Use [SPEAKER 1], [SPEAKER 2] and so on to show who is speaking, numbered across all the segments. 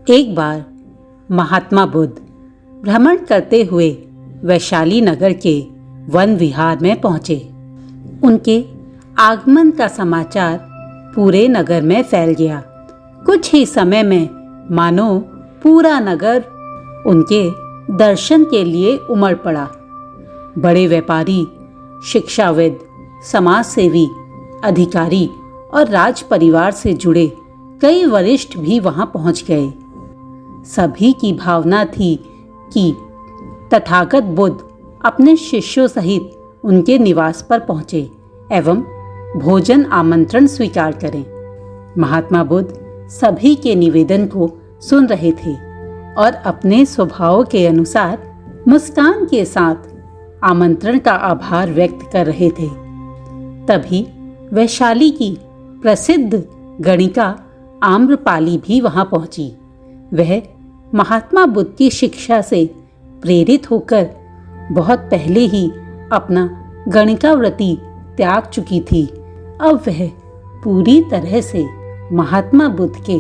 [SPEAKER 1] एक बार महात्मा बुद्ध भ्रमण करते हुए वैशाली नगर के वन विहार में पहुंचे। उनके आगमन का समाचार पूरे नगर में फैल गया। कुछ ही समय में मानो पूरा नगर उनके दर्शन के लिए उमड़ पड़ा। बड़े व्यापारी, शिक्षाविद, समाज सेवी, अधिकारी और राज परिवार से जुड़े कई वरिष्ठ भी वहां पहुंच गए। सभी की भावना थी कि तथागत बुद्ध अपने शिष्यों सहित उनके निवास पर पहुंचे एवं भोजन आमंत्रण स्वीकार करें। महात्मा बुद्ध सभी के निवेदन को सुन रहे थे और अपने स्वभाव के अनुसार मुस्कान के साथ आमंत्रण का आभार व्यक्त कर रहे थे। तभी वैशाली की प्रसिद्ध गणिका आम्रपाली भी वहां पहुंची। वह महात्मा बुद्ध की शिक्षा से प्रेरित होकर बहुत पहले ही अपना गणिकावृत्ति त्याग चुकी थी। अब वह पूरी तरह से महात्मा बुद्ध के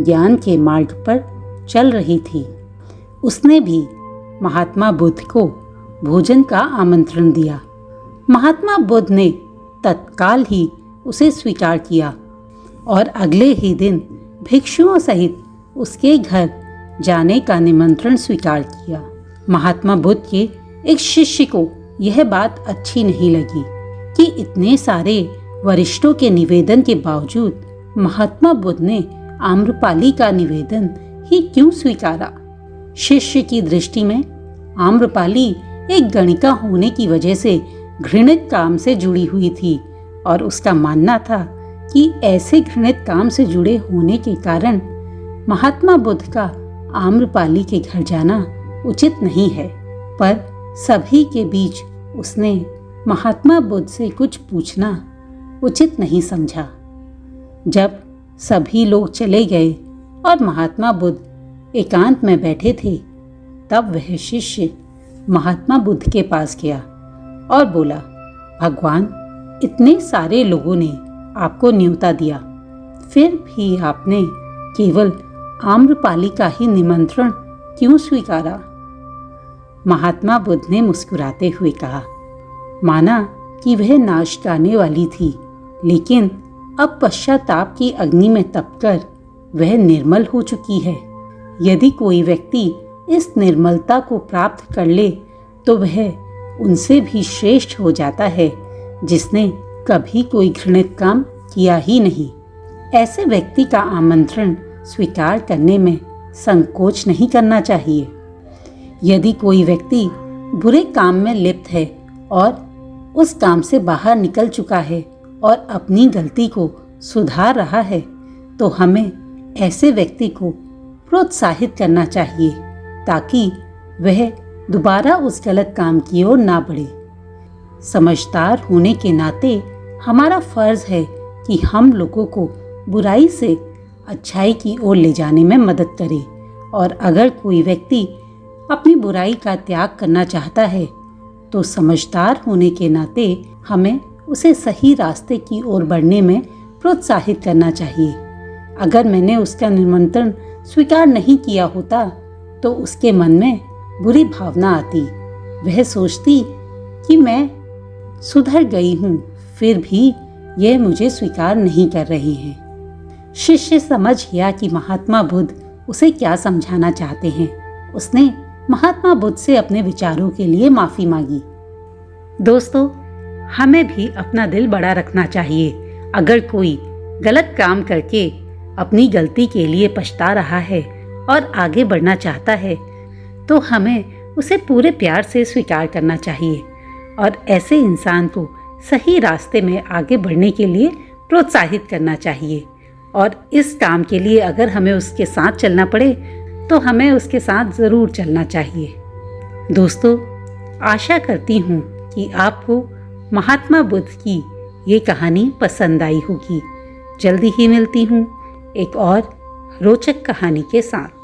[SPEAKER 1] ज्ञान के मार्ग पर चल रही थी। उसने भी महात्मा बुद्ध को भोजन का आमंत्रण दिया। महात्मा बुद्ध ने तत्काल ही उसे स्वीकार किया और अगले ही दिन भिक्षुओं सहित उसके घर जाने का निमंत्रण स्वीकार किया। महात्मा बुद्ध के एक शिष्य को यह बात अच्छी नहीं लगी कि इतने सारे वरिष्ठों के निवेदन के बावजूद महात्मा बुद्ध ने आम्रपाली का निवेदन ही क्यों स्वीकारा। शिष्य की दृष्टि में आम्रपाली एक गणिका होने की वजह से घृणित काम से जुड़ी हुई थी और उसका मानना था कि ऐसे घृणित काम से जुड़े होने के कारण महात्मा बुद्ध का आम्रपाली के घर जाना उचित नहीं है। पर सभी के बीच उसने महात्मा बुद्ध से कुछ पूछना उचित नहीं समझा। जब सभी लोग चले गए और महात्मा बुद्ध एकांत में बैठे थे, तब वह शिष्य महात्मा बुद्ध के पास गया और बोला, भगवान, इतने सारे लोगों ने आपको न्योता दिया, फिर भी आपने केवल आम्रपाली का ही निमंत्रण क्यों स्वीकारा। महात्मा बुद्ध ने मुस्कुराते हुए कहा, माना कि वह नाश गाने वाली थी, लेकिन अब पश्चाताप की अग्नि में तपकर वह निर्मल हो चुकी है। यदि कोई व्यक्ति इस निर्मलता को प्राप्त कर ले तो वह उनसे भी श्रेष्ठ हो जाता है जिसने कभी कोई घृणित काम किया ही नहीं। ऐसे व्यक्ति का आमंत्रण स्वीकार करने में संकोच नहीं करना चाहिए। यदि कोई व्यक्ति बुरे काम में लिप्त है और उस काम से बाहर निकल चुका है और अपनी गलती को सुधार रहा है, तो हमें ऐसे व्यक्ति को प्रोत्साहित करना चाहिए ताकि वह दोबारा उस गलत काम की ओर ना बढ़े। समझदार होने के नाते हमारा फर्ज है कि हम लोगों को बुराई से अच्छाई की ओर ले जाने में मदद करें और अगर कोई व्यक्ति अपनी बुराई का त्याग करना चाहता है तो समझदार होने के नाते हमें उसे सही रास्ते की ओर बढ़ने में प्रोत्साहित करना चाहिए। अगर मैंने उसका निमंत्रण स्वीकार नहीं किया होता तो उसके मन में बुरी भावना आती। वह सोचती कि मैं सुधर गई हूँ, फिर भी यह मुझे स्वीकार नहीं कर रहे हैं। शिष्य समझ गया कि महात्मा बुद्ध उसे क्या समझाना चाहते हैं। उसने महात्मा बुद्ध से अपने विचारों के लिए माफी मांगी। दोस्तों, हमें भी अपना दिल बड़ा रखना चाहिए। अगर कोई गलत काम करके अपनी गलती के लिए पछता रहा है और आगे बढ़ना चाहता है तो हमें उसे पूरे प्यार से स्वीकार करना चाहिए और ऐसे इंसान को सही रास्ते में आगे बढ़ने के लिए प्रोत्साहित करना चाहिए। और इस काम के लिए अगर हमें उसके साथ चलना पड़े तो हमें उसके साथ ज़रूर चलना चाहिए। दोस्तों, आशा करती हूँ कि आपको महात्मा बुद्ध की ये कहानी पसंद आई होगी। जल्दी ही मिलती हूँ एक और रोचक कहानी के साथ।